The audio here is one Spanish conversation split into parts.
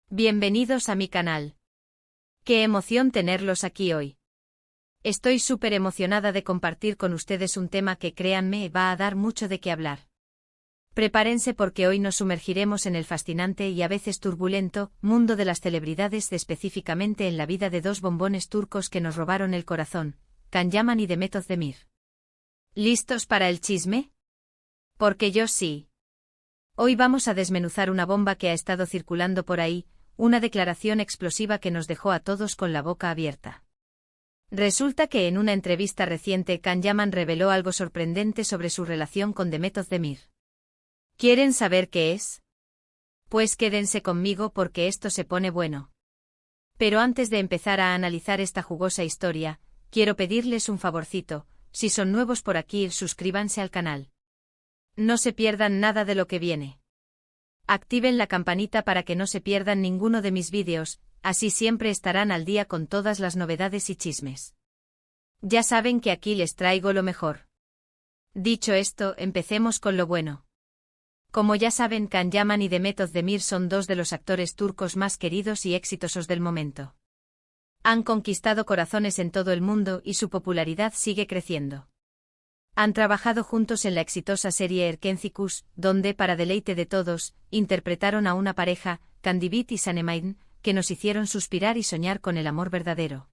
Bienvenidos a mi canal. Qué emoción tenerlos aquí hoy. Estoy súper emocionada de compartir con ustedes un tema que, créanme, va a dar mucho de qué hablar. Prepárense porque hoy nos sumergiremos en el fascinante y a veces turbulento mundo de las celebridades, específicamente en la vida de dos bombones turcos que nos robaron el corazón, Can Yaman y Demet Özdemir. ¿Listos para el chisme? Porque yo sí. Hoy vamos a desmenuzar una bomba que ha estado circulando por ahí, una declaración explosiva que nos dejó a todos con la boca abierta. Resulta que en una entrevista reciente Can Yaman reveló algo sorprendente sobre su relación con Demet Özdemir. ¿Quieren saber qué es? Pues quédense conmigo porque esto se pone bueno. Pero antes de empezar a analizar esta jugosa historia, quiero pedirles un favorcito: si son nuevos por aquí, suscríbanse al canal. No se pierdan nada de lo que viene. Activen la campanita para que no se pierdan ninguno de mis vídeos, así siempre estarán al día con todas las novedades y chismes. Ya saben que aquí les traigo lo mejor. Dicho esto, empecemos con lo bueno. Como ya saben, Can Yaman y Demet Özdemir son dos de los actores turcos más queridos y exitosos del momento. Han conquistado corazones en todo el mundo y su popularidad sigue creciendo. Han trabajado juntos en la exitosa serie Erkenci Kuş, donde, para deleite de todos, interpretaron a una pareja, Kandibit y Sanem, que nos hicieron suspirar y soñar con el amor verdadero.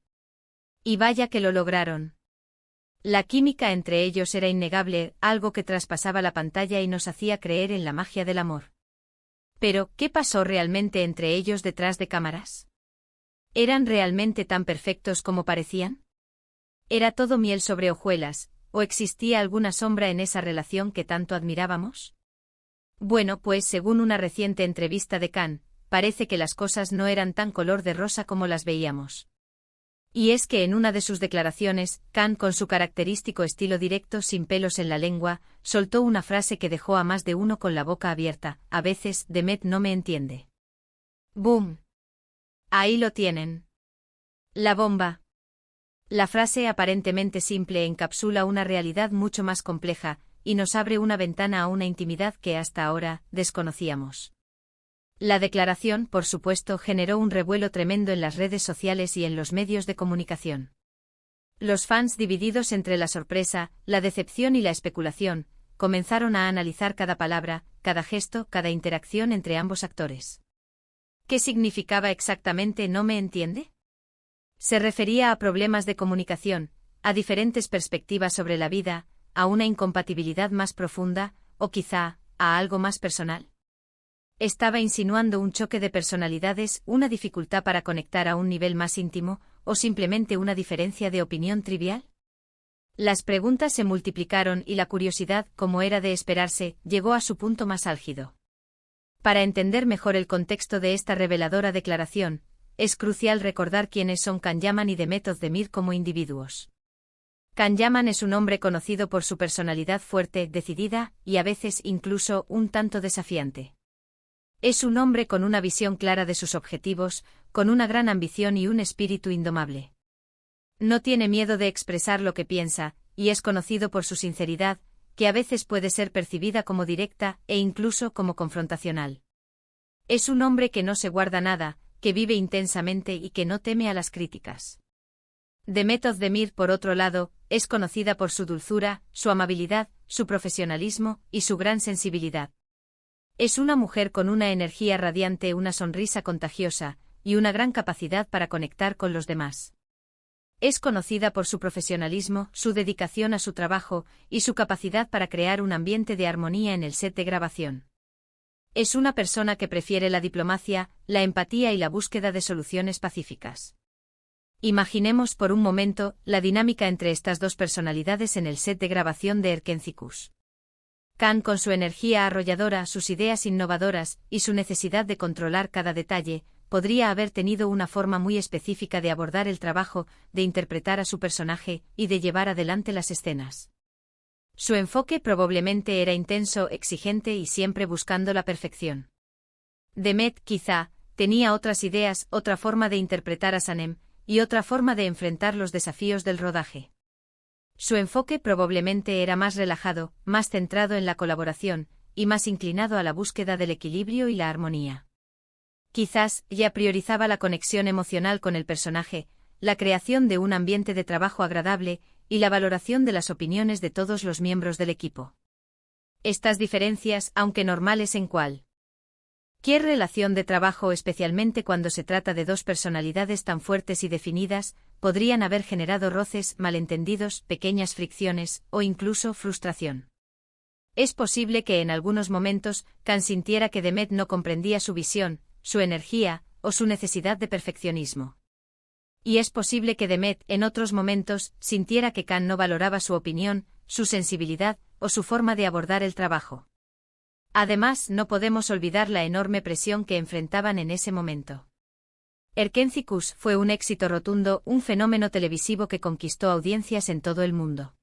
Y vaya que lo lograron. La química entre ellos era innegable, algo que traspasaba la pantalla y nos hacía creer en la magia del amor. Pero, ¿qué pasó realmente entre ellos detrás de cámaras? ¿Eran realmente tan perfectos como parecían? ¿Era todo miel sobre hojuelas, o existía alguna sombra en esa relación que tanto admirábamos? Bueno, pues según una reciente entrevista de Can, parece que las cosas no eran tan color de rosa como las veíamos. Y es que en una de sus declaraciones, Can, con su característico estilo directo sin pelos en la lengua, soltó una frase que dejó a más de uno con la boca abierta: a veces, Demet no me entiende. ¡Boom! Ahí lo tienen. La bomba. La frase aparentemente simple encapsula una realidad mucho más compleja, y nos abre una ventana a una intimidad que hasta ahora desconocíamos. La declaración, por supuesto, generó un revuelo tremendo en las redes sociales y en los medios de comunicación. Los fans, divididos entre la sorpresa, la decepción y la especulación, comenzaron a analizar cada palabra, cada gesto, cada interacción entre ambos actores. ¿Qué significaba exactamente no me entiende? Se refería a problemas de comunicación, a diferentes perspectivas sobre la vida, a una incompatibilidad más profunda, o quizá, a algo más personal. ¿Estaba insinuando un choque de personalidades, una dificultad para conectar a un nivel más íntimo, o simplemente una diferencia de opinión trivial? Las preguntas se multiplicaron y la curiosidad, como era de esperarse, llegó a su punto más álgido. Para entender mejor el contexto de esta reveladora declaración, es crucial recordar quiénes son Can Yaman y Demet Özdemir como individuos. Can Yaman es un hombre conocido por su personalidad fuerte, decidida, y a veces incluso un tanto desafiante. Es un hombre con una visión clara de sus objetivos, con una gran ambición y un espíritu indomable. No tiene miedo de expresar lo que piensa, y es conocido por su sinceridad, que a veces puede ser percibida como directa e incluso como confrontacional. Es un hombre que no se guarda nada, que vive intensamente y que no teme a las críticas. Demet Özdemir, por otro lado, es conocida por su dulzura, su amabilidad, su profesionalismo y su gran sensibilidad. Es una mujer con una energía radiante, una sonrisa contagiosa, y una gran capacidad para conectar con los demás. Es conocida por su profesionalismo, su dedicación a su trabajo, y su capacidad para crear un ambiente de armonía en el set de grabación. Es una persona que prefiere la diplomacia, la empatía y la búsqueda de soluciones pacíficas. Imaginemos por un momento la dinámica entre estas dos personalidades en el set de grabación de Erkenci Kuş. Can, con su energía arrolladora, sus ideas innovadoras y su necesidad de controlar cada detalle, podría haber tenido una forma muy específica de abordar el trabajo, de interpretar a su personaje y de llevar adelante las escenas. Su enfoque probablemente era intenso, exigente y siempre buscando la perfección. Demet, quizá, tenía otras ideas, otra forma de interpretar a Sanem, y otra forma de enfrentar los desafíos del rodaje. Su enfoque probablemente era más relajado, más centrado en la colaboración, y más inclinado a la búsqueda del equilibrio y la armonía. Quizás ya priorizaba la conexión emocional con el personaje, la creación de un ambiente de trabajo agradable y la valoración de las opiniones de todos los miembros del equipo. Estas diferencias, aunque normales en cualquier relación de trabajo, especialmente cuando se trata de dos personalidades tan fuertes y definidas, podrían haber generado roces, malentendidos, pequeñas fricciones o incluso frustración. Es posible que en algunos momentos Khan sintiera que Demet no comprendía su visión, su energía o su necesidad de perfeccionismo. Y es posible que Demet en otros momentos sintiera que Khan no valoraba su opinión, su sensibilidad o su forma de abordar el trabajo. Además, no podemos olvidar la enorme presión que enfrentaban en ese momento. Erkenci fue un éxito rotundo, un fenómeno televisivo que conquistó audiencias en todo el mundo.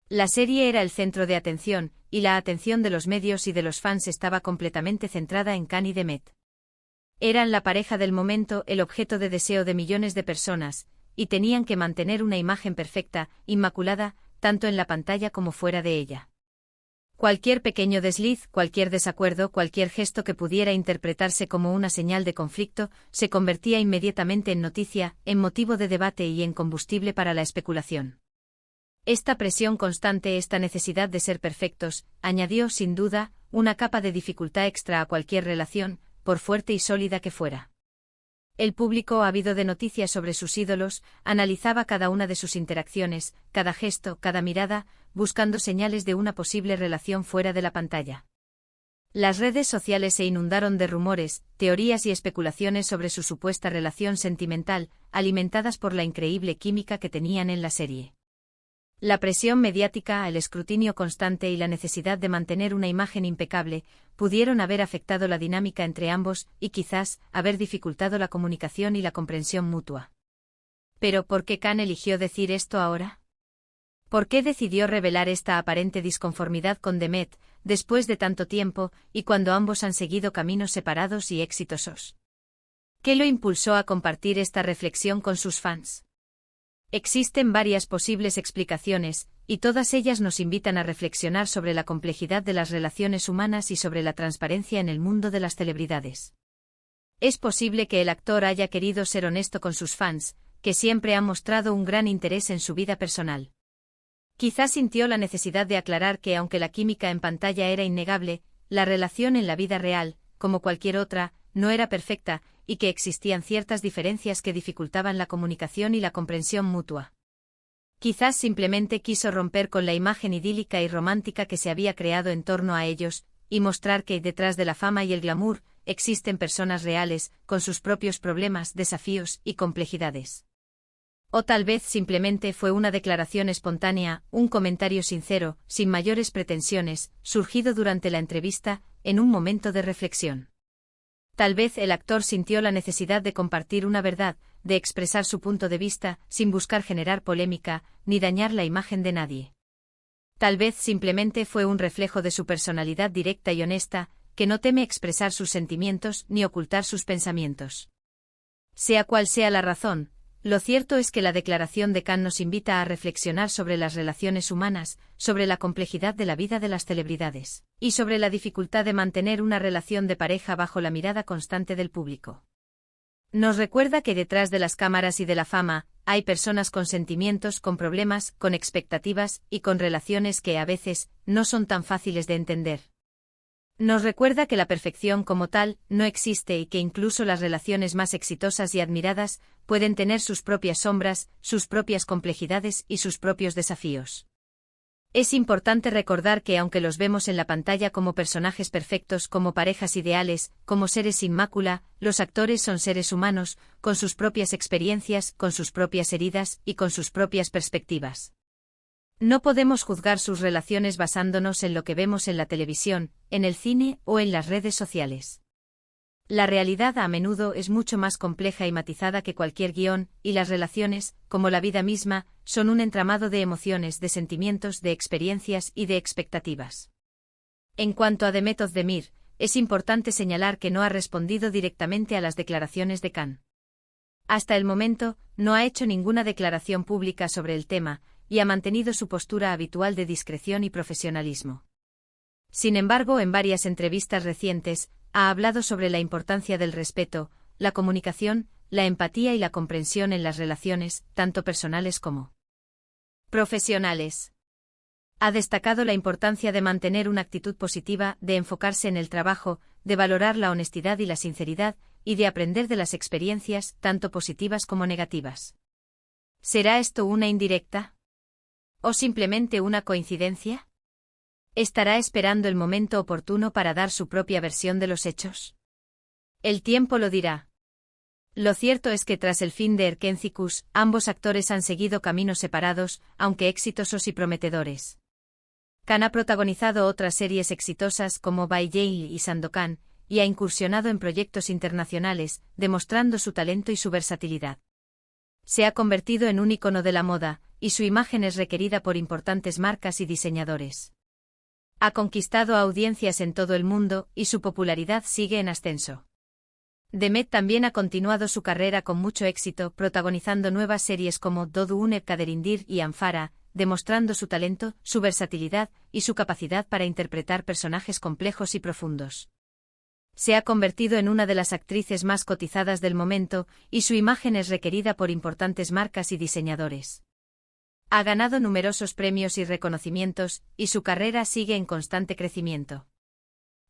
La serie era el centro de atención, y la atención de los medios y de los fans estaba completamente centrada en Khan y Demet. Eran la pareja del momento, el objeto de deseo de millones de personas, y tenían que mantener una imagen perfecta, inmaculada, tanto en la pantalla como fuera de ella. Cualquier pequeño desliz, cualquier desacuerdo, cualquier gesto que pudiera interpretarse como una señal de conflicto, se convertía inmediatamente en noticia, en motivo de debate y en combustible para la especulación. Esta presión constante, esta necesidad de ser perfectos, añadió, sin duda, una capa de dificultad extra a cualquier relación, por fuerte y sólida que fuera. El público, ávido de noticias sobre sus ídolos, analizaba cada una de sus interacciones, cada gesto, cada mirada, buscando señales de una posible relación fuera de la pantalla. Las redes sociales se inundaron de rumores, teorías y especulaciones sobre su supuesta relación sentimental, alimentadas por la increíble química que tenían en la serie. La presión mediática, el escrutinio constante y la necesidad de mantener una imagen impecable pudieron haber afectado la dinámica entre ambos y quizás haber dificultado la comunicación y la comprensión mutua. Pero ¿por qué Khan eligió decir esto ahora? ¿Por qué decidió revelar esta aparente disconformidad con Demet, después de tanto tiempo, y cuando ambos han seguido caminos separados y exitosos? ¿Qué lo impulsó a compartir esta reflexión con sus fans? Existen varias posibles explicaciones, y todas ellas nos invitan a reflexionar sobre la complejidad de las relaciones humanas y sobre la transparencia en el mundo de las celebridades. Es posible que el actor haya querido ser honesto con sus fans, que siempre han mostrado un gran interés en su vida personal. Quizás sintió la necesidad de aclarar que aunque la química en pantalla era innegable, la relación en la vida real, como cualquier otra, no era perfecta, y que existían ciertas diferencias que dificultaban la comunicación y la comprensión mutua. Quizás simplemente quiso romper con la imagen idílica y romántica que se había creado en torno a ellos, y mostrar que detrás de la fama y el glamour, existen personas reales, con sus propios problemas, desafíos y complejidades. O tal vez simplemente fue una declaración espontánea, un comentario sincero, sin mayores pretensiones, surgido durante la entrevista, en un momento de reflexión. Tal vez el actor sintió la necesidad de compartir una verdad, de expresar su punto de vista, sin buscar generar polémica, ni dañar la imagen de nadie. Tal vez simplemente fue un reflejo de su personalidad directa y honesta, que no teme expresar sus sentimientos ni ocultar sus pensamientos. Sea cual sea la razón, lo cierto es que la declaración de Khan nos invita a reflexionar sobre las relaciones humanas, sobre la complejidad de la vida de las celebridades, y sobre la dificultad de mantener una relación de pareja bajo la mirada constante del público. Nos recuerda que detrás de las cámaras y de la fama, hay personas con sentimientos, con problemas, con expectativas y con relaciones que a veces no son tan fáciles de entender. Nos recuerda que la perfección como tal no existe y que incluso las relaciones más exitosas y admiradas pueden tener sus propias sombras, sus propias complejidades y sus propios desafíos. Es importante recordar que aunque los vemos en la pantalla como personajes perfectos, como parejas ideales, como seres sin mácula, los actores son seres humanos, con sus propias experiencias, con sus propias heridas y con sus propias perspectivas. No podemos juzgar sus relaciones basándonos en lo que vemos en la televisión, en el cine o en las redes sociales. La realidad a menudo es mucho más compleja y matizada que cualquier guión, y las relaciones, como la vida misma, son un entramado de emociones, de sentimientos, de experiencias y de expectativas. En cuanto a Demet Özdemir, es importante señalar que no ha respondido directamente a las declaraciones de Khan. Hasta el momento, no ha hecho ninguna declaración pública sobre el tema, y ha mantenido su postura habitual de discreción y profesionalismo. Sin embargo, en varias entrevistas recientes, ha hablado sobre la importancia del respeto, la comunicación, la empatía y la comprensión en las relaciones, tanto personales como profesionales. Ha destacado la importancia de mantener una actitud positiva, de enfocarse en el trabajo, de valorar la honestidad y la sinceridad, y de aprender de las experiencias, tanto positivas como negativas. ¿Será esto una indirecta? ¿O simplemente una coincidencia? ¿Estará esperando el momento oportuno para dar su propia versión de los hechos? El tiempo lo dirá. Lo cierto es que tras el fin de Erkencicus, ambos actores han seguido caminos separados, aunque exitosos y prometedores. Khan ha protagonizado otras series exitosas como By Yale y Sandokan, y ha incursionado en proyectos internacionales, demostrando su talento y su versatilidad. Se ha convertido en un ícono de la moda, y su imagen es requerida por importantes marcas y diseñadores. Ha conquistado audiencias en todo el mundo, y su popularidad sigue en ascenso. Demet también ha continuado su carrera con mucho éxito, protagonizando nuevas series como Dodunep Kaderindir y Amphara, demostrando su talento, su versatilidad y su capacidad para interpretar personajes complejos y profundos. Se ha convertido en una de las actrices más cotizadas del momento, y su imagen es requerida por importantes marcas y diseñadores. Ha ganado numerosos premios y reconocimientos, y su carrera sigue en constante crecimiento.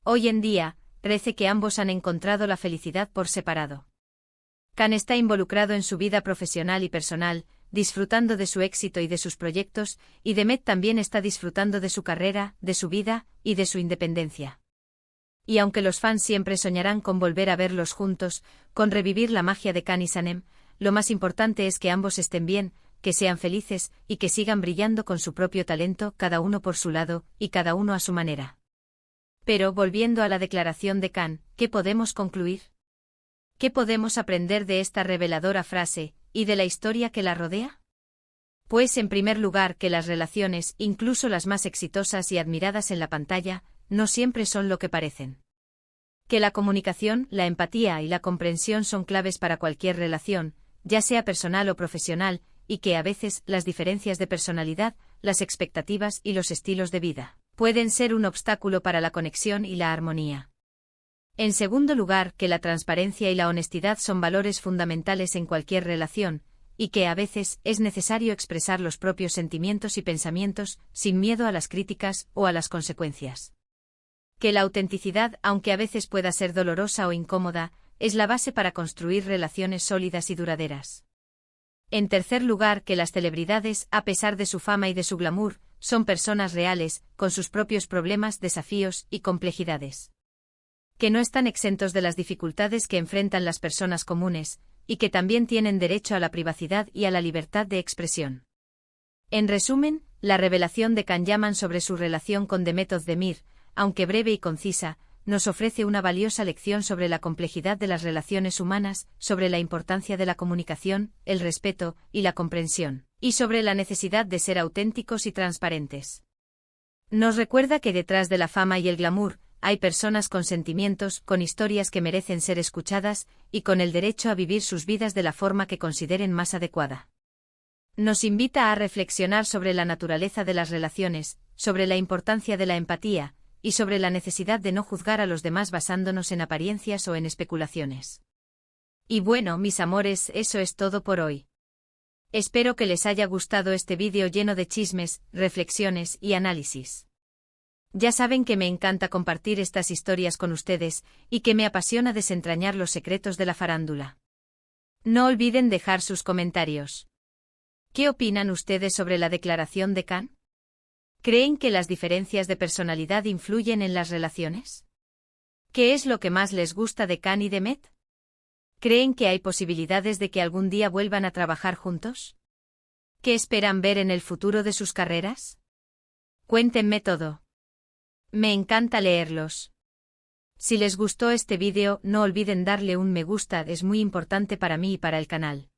Hoy en día, parece que ambos han encontrado la felicidad por separado. Khan está involucrado en su vida profesional y personal, disfrutando de su éxito y de sus proyectos, y Demet también está disfrutando de su carrera, de su vida, y de su independencia. Y aunque los fans siempre soñarán con volver a verlos juntos, con revivir la magia de Khan y Sanem, lo más importante es que ambos estén bien, que sean felices, y que sigan brillando con su propio talento, cada uno por su lado, y cada uno a su manera. Pero, volviendo a la declaración de Khan, ¿qué podemos concluir? ¿Qué podemos aprender de esta reveladora frase, y de la historia que la rodea? Pues en primer lugar que las relaciones, incluso las más exitosas y admiradas en la pantalla, no siempre son lo que parecen. Que la comunicación, la empatía y la comprensión son claves para cualquier relación, ya sea personal o profesional, y que a veces las diferencias de personalidad, las expectativas y los estilos de vida pueden ser un obstáculo para la conexión y la armonía. En segundo lugar, que la transparencia y la honestidad son valores fundamentales en cualquier relación, y que a veces es necesario expresar los propios sentimientos y pensamientos, sin miedo a las críticas o a las consecuencias. Que la autenticidad, aunque a veces pueda ser dolorosa o incómoda, es la base para construir relaciones sólidas y duraderas. En tercer lugar, que las celebridades, a pesar de su fama y de su glamour, son personas reales, con sus propios problemas, desafíos y complejidades. Que no están exentos de las dificultades que enfrentan las personas comunes, y que también tienen derecho a la privacidad y a la libertad de expresión. En resumen, la revelación de Khan Yaman sobre su relación con Demet Özdemir, aunque breve y concisa, nos ofrece una valiosa lección sobre la complejidad de las relaciones humanas, sobre la importancia de la comunicación, el respeto y la comprensión, y sobre la necesidad de ser auténticos y transparentes. Nos recuerda que detrás de la fama y el glamour, hay personas con sentimientos, con historias que merecen ser escuchadas, y con el derecho a vivir sus vidas de la forma que consideren más adecuada. Nos invita a reflexionar sobre la naturaleza de las relaciones, sobre la importancia de la empatía, y sobre la necesidad de no juzgar a los demás basándonos en apariencias o en especulaciones. Y bueno, mis amores, eso es todo por hoy. Espero que les haya gustado este vídeo lleno de chismes, reflexiones y análisis. Ya saben que me encanta compartir estas historias con ustedes, y que me apasiona desentrañar los secretos de la farándula. No olviden dejar sus comentarios. ¿Qué opinan ustedes sobre la declaración de Khan? ¿Creen que las diferencias de personalidad influyen en las relaciones? ¿Qué es lo que más les gusta de Khan y Demet? ¿Creen que hay posibilidades de que algún día vuelvan a trabajar juntos? ¿Qué esperan ver en el futuro de sus carreras? Cuéntenme todo. Me encanta leerlos. Si les gustó este vídeo, no olviden darle un me gusta, es muy importante para mí y para el canal.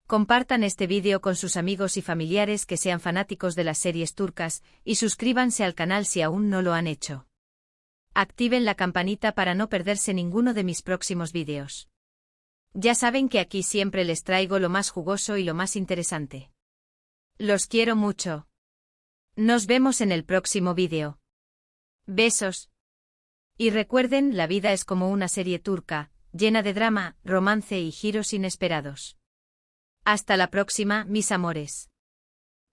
Compartan este vídeo con sus amigos y familiares que sean fanáticos de las series turcas, y suscríbanse al canal si aún no lo han hecho. Activen la campanita para no perderse ninguno de mis próximos vídeos. Ya saben que aquí siempre les traigo lo más jugoso y lo más interesante. Los quiero mucho. Nos vemos en el próximo vídeo. Besos. Y recuerden, la vida es como una serie turca, llena de drama, romance y giros inesperados. Hasta la próxima, mis amores.